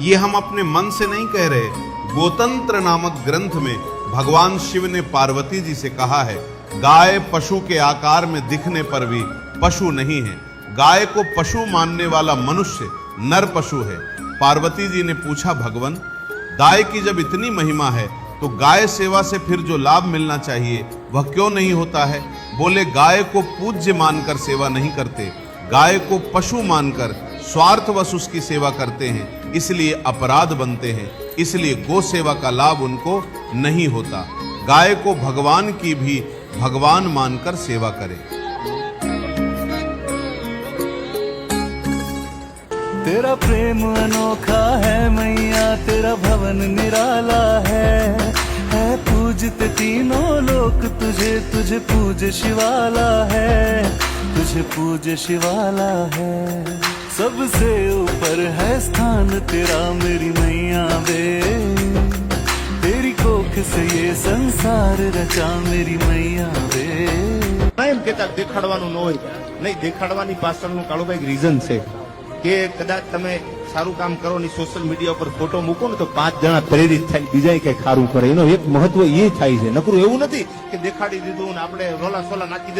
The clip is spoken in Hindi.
ये हम अपने मन से नहीं कह रहे। गोतंत्र नामक ग्रंथ में भगवान शिव ने पार्वती जी से कहा है, गाय पशु के आकार में दिखने पर भी पशु नहीं है। गाय को पशु मानने वाला मनुष्य नर पशु है। पार्वती जी ने पूछा, भगवान गाय की जब इतनी महिमा है तो गाय सेवा से फिर जो लाभ मिलना चाहिए वह क्यों नहीं होता है? बोले, गाय को पूज्य मानकर सेवा नहीं करते, गाय को पशु मानकर स्वार्थवश उसकी सेवा करते हैं, इसलिए अपराध बनते हैं, इसलिए गो सेवा का लाभ उनको नहीं होता। गाय को भगवान की भी भगवान मानकर सेवा करें। तेरा प्रेम अनोखा है मैया, तेरा भवन निराला है पूजते तीनों लोक तुझे, तुझे पूज शिवाला है, तुझे पूज शिवाला है। सबसे ऊपर है स्थान तेरा मेरी मैया बे, तेरी कोख से ये संसार रचा मेरी मैया बे। એમ કેતા દેખાડવાનું ન હોય, નહીં દેખાડવાની પાછળનું કાળુભાઈ રીઝન છે કે કદાચ તમે સારું કામ કરો ને સોશિયલ મીડિયા ઉપર ફોટો મૂકો ને તો 5 જણા પ્રેરિત થાય, બીજા કઈ સારું કરે, એનો એક મહત્વ એ થાય છે। નકરું એવું નથી કે દેખાડી દીધું ને આપણે રોલા સોલા નાખી